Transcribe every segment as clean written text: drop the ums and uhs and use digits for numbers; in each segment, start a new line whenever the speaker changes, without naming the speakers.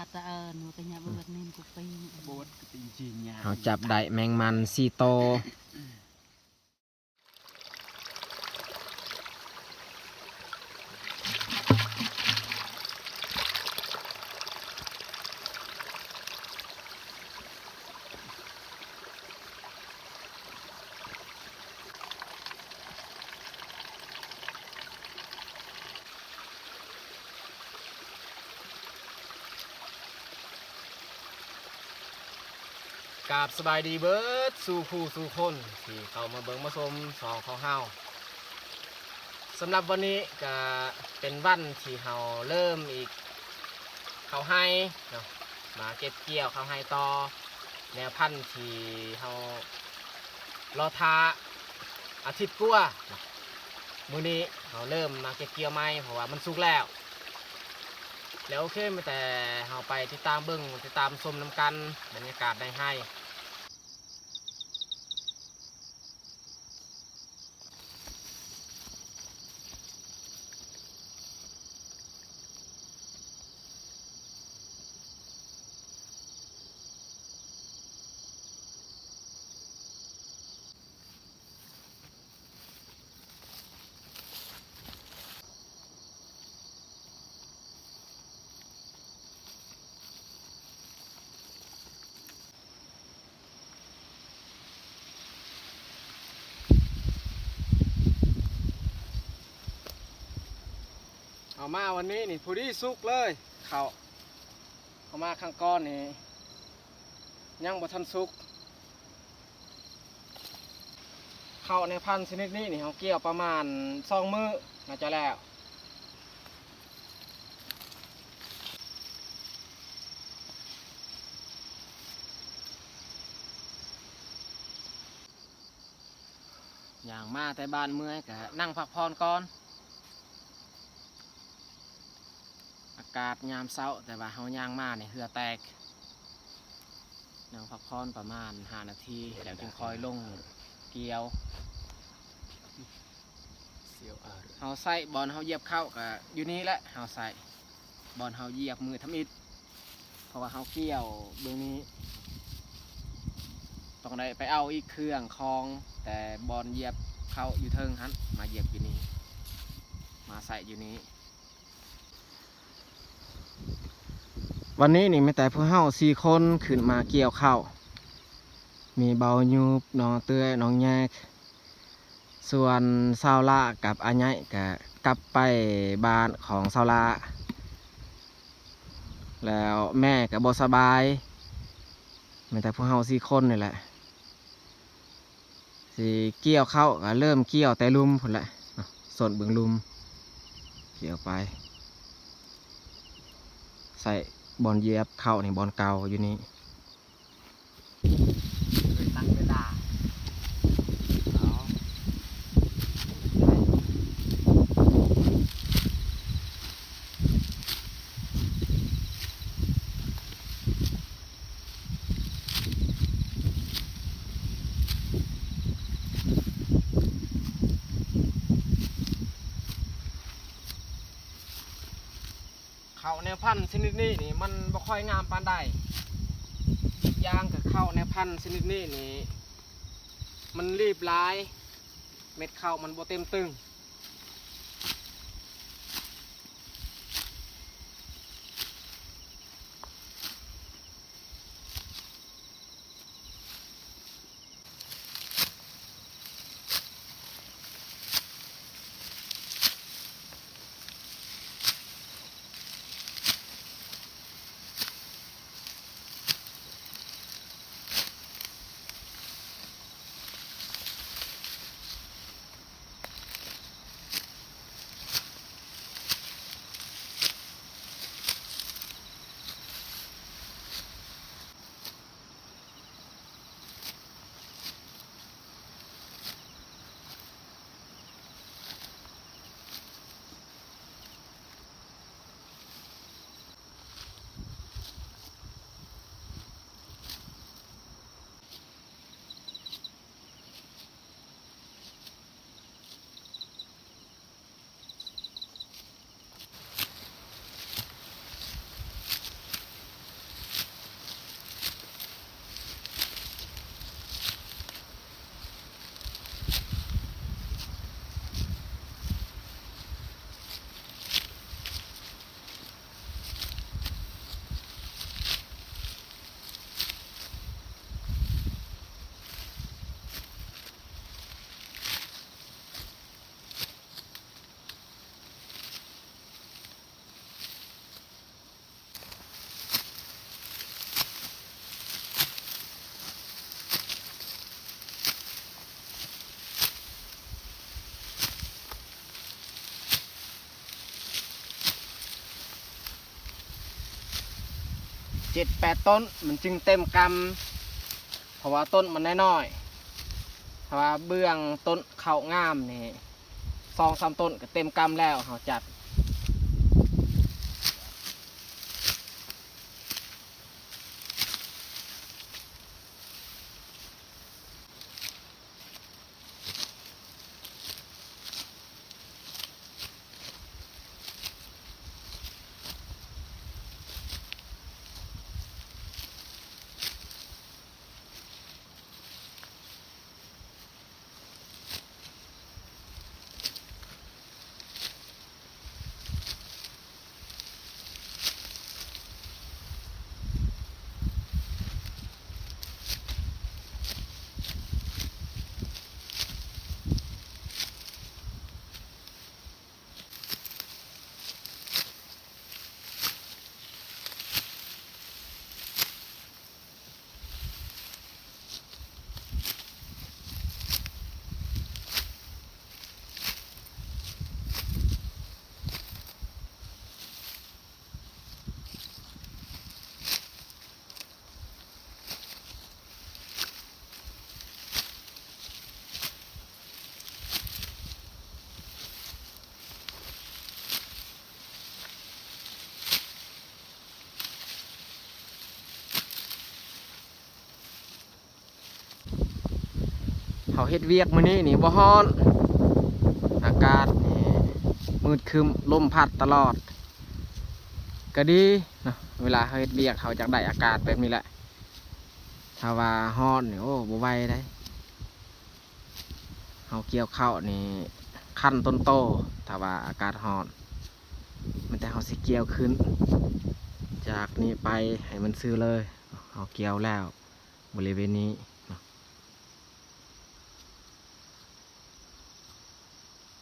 าตาหนูก็อยากบวชเน้นกุปีบวชกุปีจริงเนี่ย
เขาจับได้แมงมัน4 โตวกราบสบายดีเบิร์ดสู่ผู้สู่คนที่เขามาเบิ่งมาชมสองของเฮาสำหรับวันนี้ก็เป็นวันที่เฮาเริ่มอีกเขาให้เนาะมาเก็บเกี่ยวเขาให้ต่อแนวพันธุ์ที่เฮารอทาอาทิตย์กว่ามื้อนี้เฮาเริ่มมาเก็บเกี่ยวใหม่เพราะว่ามันสุกแล้วโอเคมาแต่เฮาไปติดตามเบิ่งติดตามชมน้ำกันบรรยากาศได้ให้เอามาวันนี้นี่พอดีสุกเลยเขาเอามาข้างก้อนนี่ยังบ่ทันสุกเข้าในพันธุ์ชนิดนี้นี่เขาเกี่ยวประมาณ2 มื้อน่าจะแล้วอย่างมาแต่บ้านเมื่อยก็นั่งพักผ่อนก่อนอากาศยามเช้าแต่ว่าเฮาย่างมาเนี่ยเหือแตกนั่งพักผ่อนประมาณ5 นาทีแล้วจึงคอยลงเกี่ยวเฮาใส่บอลเฮาเหยียบเข้ากับอยู่นี่แหละเฮาใส่บอลเฮาเหยียบมือทำอิฐเพราะว่าเฮาเกี่ยวเบื้องนี้ต้องได้ไปเอาอีกเครื่องคลองแต่บอลเหยียบเข้าอยู่เทิงหันมาเหยียบอยู่นี่มาใส่อยู่นี้วันนี้นี่ไม่แต่พวกเฮา4 คนขึ้นมาเกี่ยวข้าวมีเบายูบน้องเตื้อยน้องแยกส่วนซาวลากับอาญะก็กลับไปบ้านของซาวลาแล้วแม่ก็บ่สบายไม่แต่พวกเฮา4 คนนี่แหละสิเกี่ยวข้าวก็เริ่มเกี่ยวแต่ลุมพุ่นแหละส่วนเบื้องลุมเกี่ยวไปใส่บอลเหยียบเข้าในบอลเก่าอยู่นี่ตั้งเวลาเข้าแนวพันธุ์ชนิดนี้นี่มันบ่ค่อยงามปานใดอีกอย่างกับเข้าแนวพันธุ์ชนิดนี้นี่มันรีบร้ายเม็ดเข้ามันบ่เต็มตึง 7-8 ต้นมันจึงเต็มกำเพราะว่าต้นมันน้อยๆเพราะว่าเบื้องต้นข้าวงามนี่2-3 ต้นก็เต็มกำแล้วเขาจัดเขาเฮ็ดเวียกมื้อนี้นี่บ่ฮ้อนอากาศนี่มืดครึ้มลมพัดตลอดก็ดีนะเวลาเขาเฮ็ดเวียกเขาจักได้อากาศแบบนี้แหละถ้าว่าฮ้อนนี่โอ้บ่ไหวได้เขาเกี่ยวข้าวนี่ขั้นต้นโตถ้าว่าอากาศฮ้อนมันแต่เขาสิเกี่ยวขึ้นจากนี้ไปให้มันซื้อเลยเขาเกี่ยวแล้วบริเวณนี้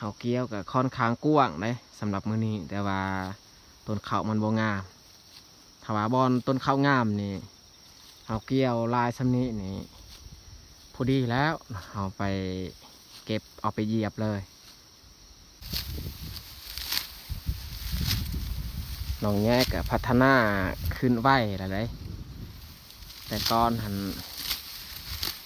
เขาเกี่ยวกับค่อนข้างกว้างเลยสำหรับมื้อนี้แต่ว่าต้นข้าวมันบ่งามถ้าว่าบอนต้นข้าวงามนี่เขาเกี่ยวลายซ้ำนี้นี่พอดีแล้วเอาไปเก็บเอาไปเหยียบเลยน้องแง่กับพัฒนาขึ้นไหวอะไรแต่ก่อนหัน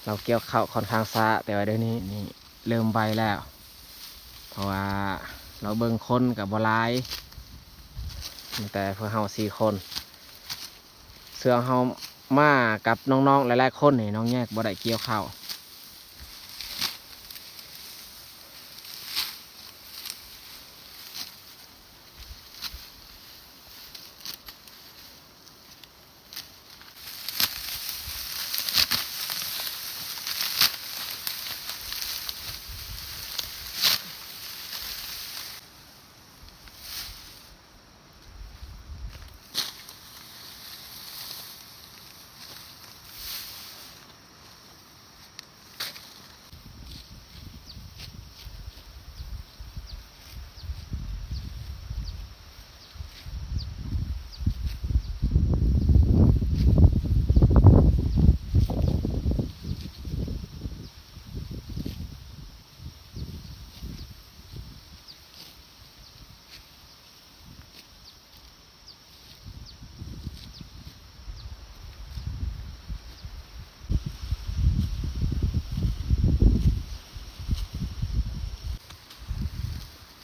เราเกี่ยวข้าวค่อนข้างช้าแต่ว่าเดี๋ยวนี้นี่เริ่มไหวแล้วเพราะว่าเราเบิ่งคนกับบหลายแต่เพื่อเฮา4 คนเสื่อเฮามากับน้องๆหลายๆคนนี่น้องแยกบ่ได้เกี่ยวข้าว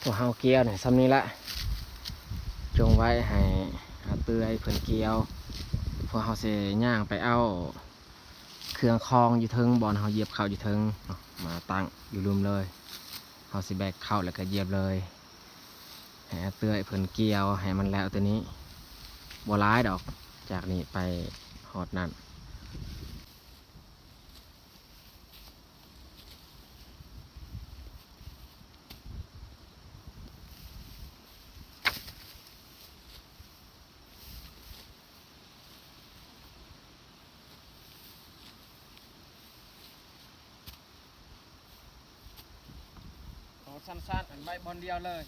พวกเฮาเกี่ยวเนี่ยซ้ำนี้ละจงไว้ให้เตื้อยเพิ่นเกี่ยวพวกเฮาสิย่างไปเอาเครื่องคองอยู่เทิงบอนเฮาเหยียบเข้าอยู่เทิงมาตั้งอยู่รุมเลยเฮาสิแบกเข้าแล้วก็เหยียบเลยให้เตื้อยเพิ่นเกี่ยวให้มันแล้วตัวนี้บ่ร้ายดอกจากนี้ไปฮอดนั่นสั้นๆอันใบบอลเดียวเลย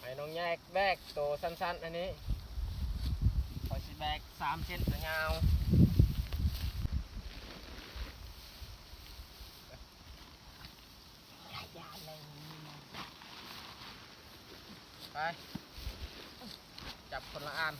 ให้น้องแยก แบกตัวสั้นๆอันนี้ขอสิแบก3 เส้นตัวยาว
ยาเลย
ไปจับคนละอัน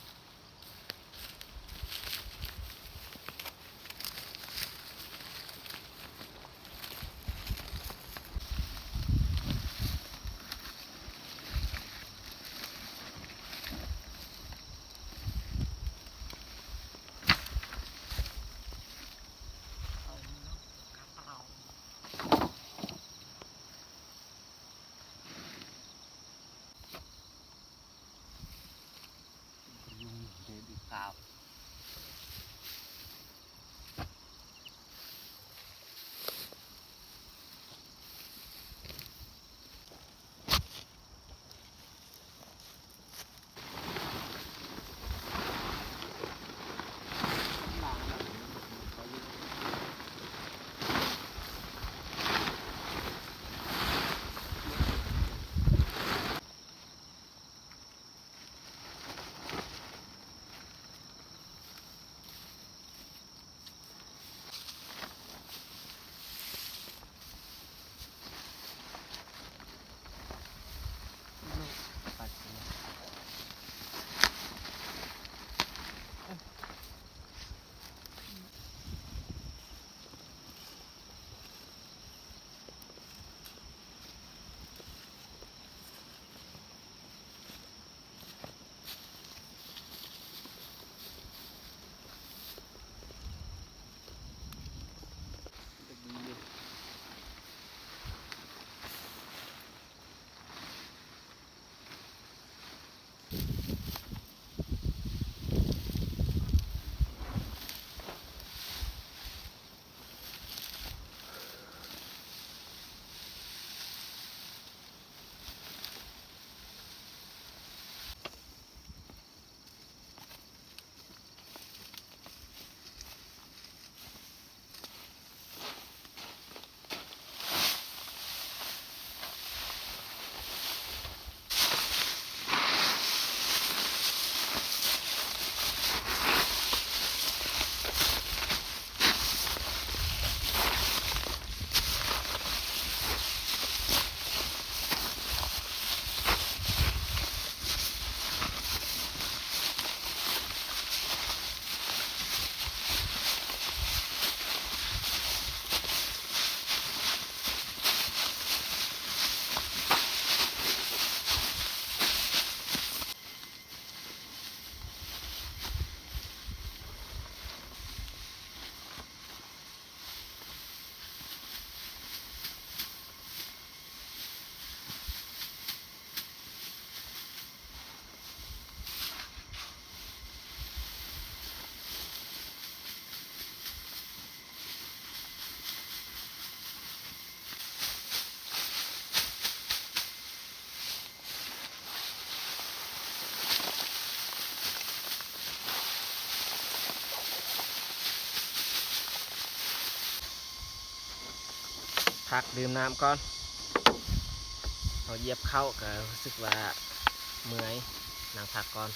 พักดื่มน้ำก่อนเราเหยียบเข้าก็รู้สึกว่าเมื่อยนั่งพักก่อน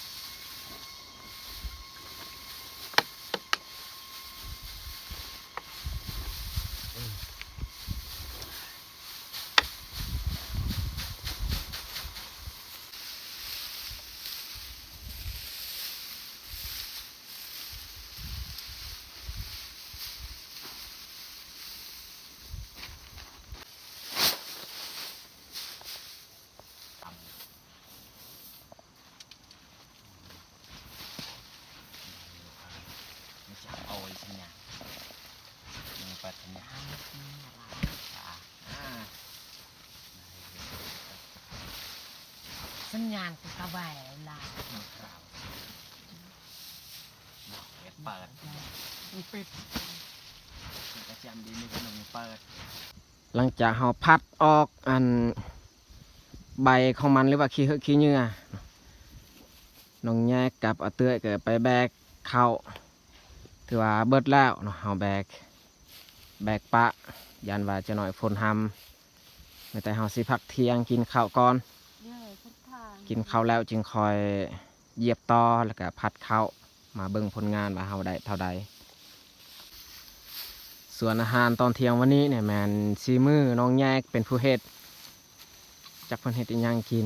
สัญญาณกระบายลาเปิดปิดกระจำดีไม่ขนมเปิดหลังจากเราพัดออกอันใบของมันหรือว่าขี้เหงื่อน้องแยกกับเอาเตื้อยเกิดไปแบกเข้าถือว่าเบิดแล้วเนาะเราแบกปะยันว่าจะหน่อยฝนทำแต่เราสิพักเที่ยงกินข้าวก่อน
เยอะทุกทาง
กินข้าวแล้วจึงคอยเหยียบต่อแล้วก็พัดข้าวมาเบิ่งผลงานว่าเฮาได้เท่าใดส่วนอาหารตอนเที่ยงวันนี้เนี่ยแมนซีมือน้องแยกเป็นผู้เฮ็ดจักเพิ่นเฮ็ดอิหยังกิน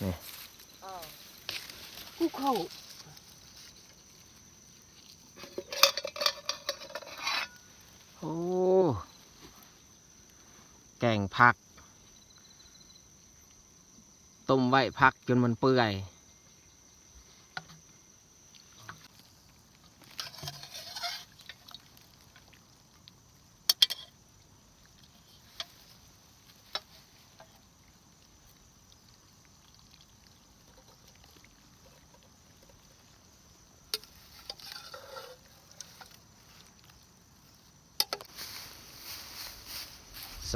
นี่
กูเข้า
โอ้แกงผักต้มไว้ผักจนมันเปื่อย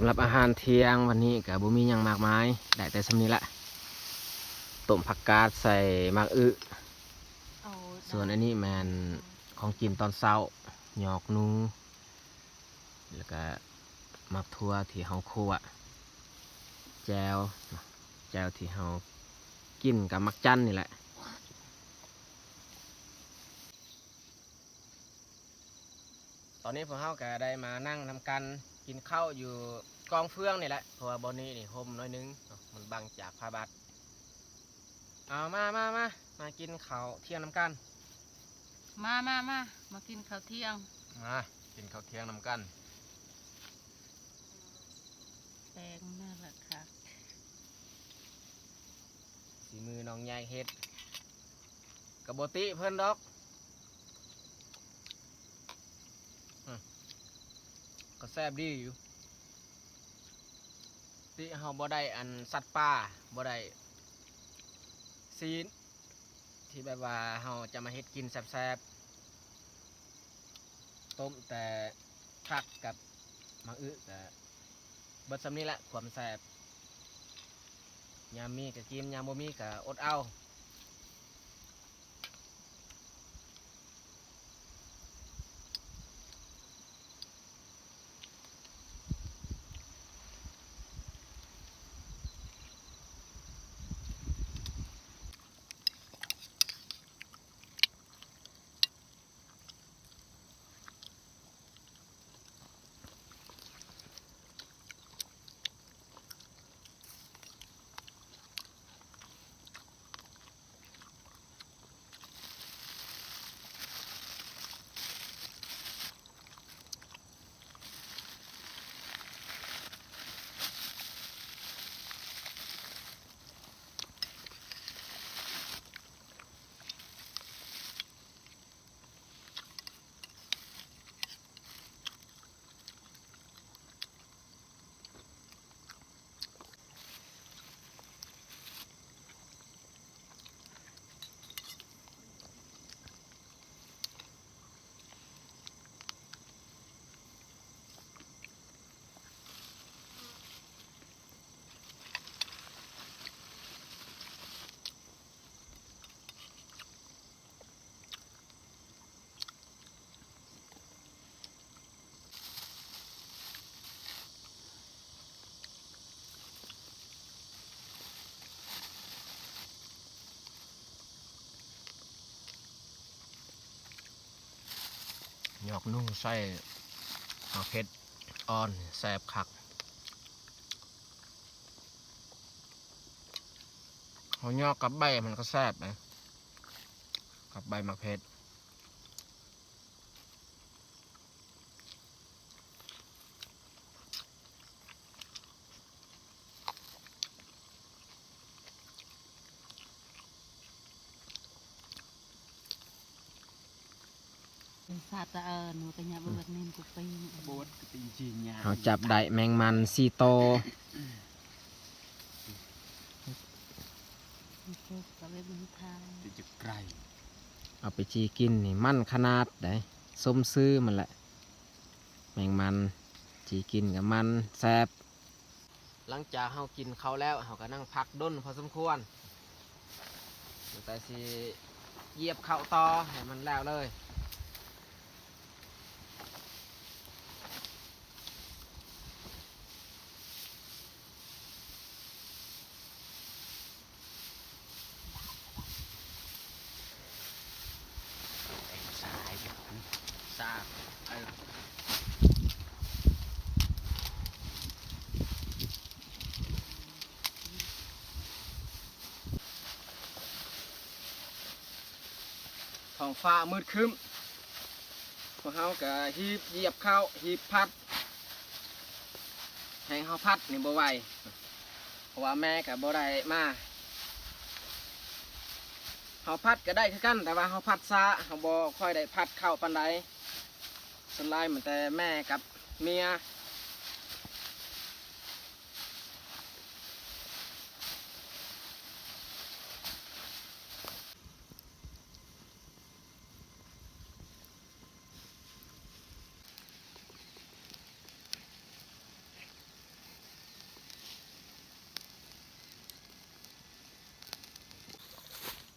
สำหรับอาหารเที่ยงวันนี้กับบุมีหยังมากมายได้แต่สำนี้ละต้มผักกาดใส่หมากอึส่วนอันนี้แมนของกินตอนเช้าหยอกนูแล้วก็หมักทั่วที่เฮาคั่วแจวที่เฮากินกับมักจันนี่แหละตอนนี้พวกเฮาก็ได้มานั่งทำกันกินข้าวอยู่กองเฟืองนี่แหละเพราะว่าบนนี้นี่ห่มน้อยนึงมันบังจากผ้าบัดเอามากินข้าวเที่ยงน้ำกัน
มากินข้าวเที่ยง
มากินข้าวเที่ยงน้ำกัน
แตงน่ารักค่ะ
สีมือน้องยายเฮ็ดกระโบติเพิ่นดอกก็แซ่บดีอยู่ที่เฮาบ่ได้อันสัตว์ป่าบ่ได้ซีนที่แบบว่าเฮาจะมาเฮ็ดกินแซ่บๆต้มแต่ผักกับมะอึก็เบิดซำนี้แหละความแซ่บยามมีก็กินยามบ่มีก็อดเอาหยอกนุ่งใส่หอเผ็ดอ่อนแซ่บคักเขาหยอกกับใบมันก็แซ่บนะกับใบมะเผ็ด
ซาตาหนูก็อย่าเบิดเน้นกูไปบวชกติจริงๆ
เขาจับได้แมงมัน4 โตว
ก็เลยเป็นทาง
ติดจะไกล
เอาไปจีกินนี่มันขนาดได้ส้มซื้อมันแหละแมงมันจีกินกับมันแซ่บหลังจากเขากินเขาวแล้วเขาก็นั่งพักด้นพอสมควรแต่สิเหยียบเข้าต่อให้มันแล้วเลย ท้องฟ้ามืดครึ้มพวกเขาก็หีบเหยียบเข้าหีบพัดให้เขาพัดนี่บ่ไหวเพราะว่าแม่กับบ่ได้มาเขาพัดก็ได้คือกันแต่ว่าเขาพัดช้าเขาบ่ค่อยได้พัดเข้าปานใดส่วนหลายเหมือนแต่แม่กับเมีย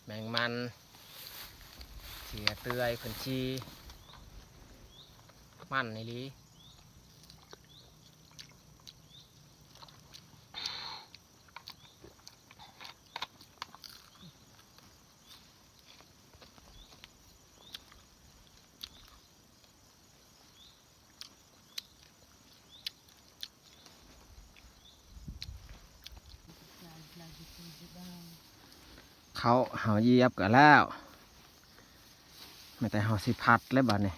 แมงมันเสียเตือยผนชีมันนี่ลีเขาเหาเหยียบกันแล้วไม่แต่เหาสิพัดแล้วบ้านี่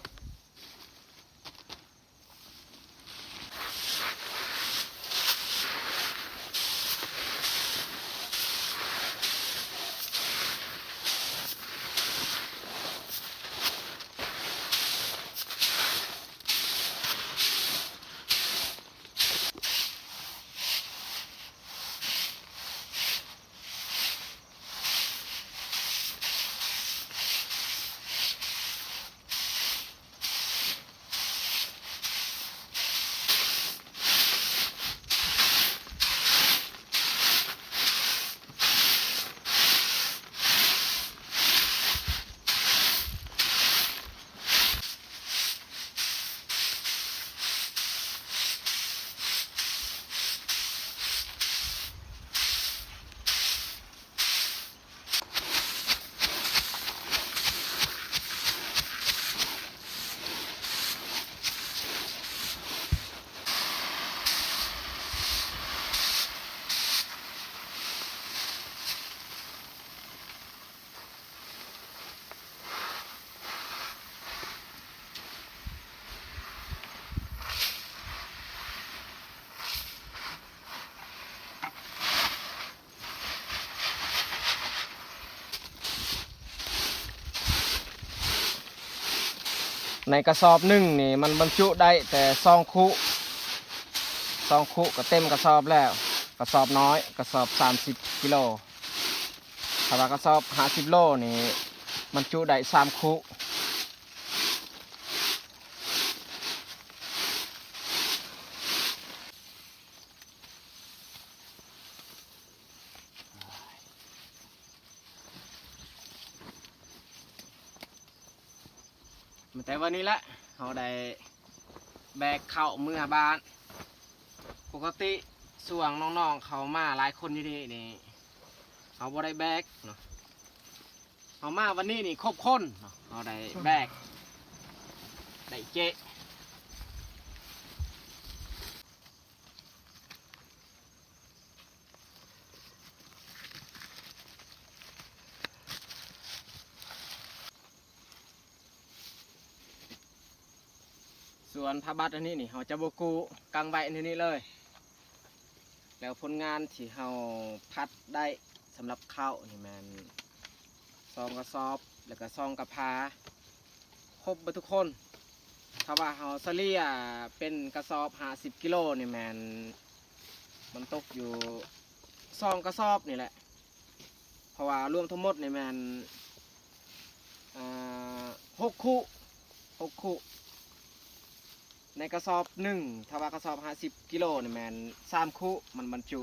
ในกระสอบหนึ่งนี่มันบรรจุได้แต่2 คุก็เต็มกระสอบแล้วกระสอบน้อยกระสอบ30 กิโลถ้าว่ากระสอบ50 โลนี่บรรจุได้3 คุแต่วันนี้ละเราได้แบกเข้าเมื่อบ้านปกติส่วงน้องๆเขามาหลายคนอยู่นี่เขาบ่ได้แบกเนาะเขามาวันนี้นี่ครบคนเนาะเขาได้แบกได้เจ๊ส่วนพระบัตรอันนี้นี่เขาจะบกูกางไว้อันนี้เลยแล้วผลงานที่เขาพัดได้สำหรับข้าวนี่มัน2 กระสอบแล้วก็2 กระพาครบไปทุกคนถ้าว่าเขาเฉลี่ยเป็นกระสอบ50 กิโลนี่มันตกอยู่2 กระสอบนี่แหละเพราะว่ารวมทั้งหมดนี่มัน6 คุในกระสอบหนึ่งถ้าว่ากระสอบ50 กิโลนี่มัน3 คุมันบรรจุ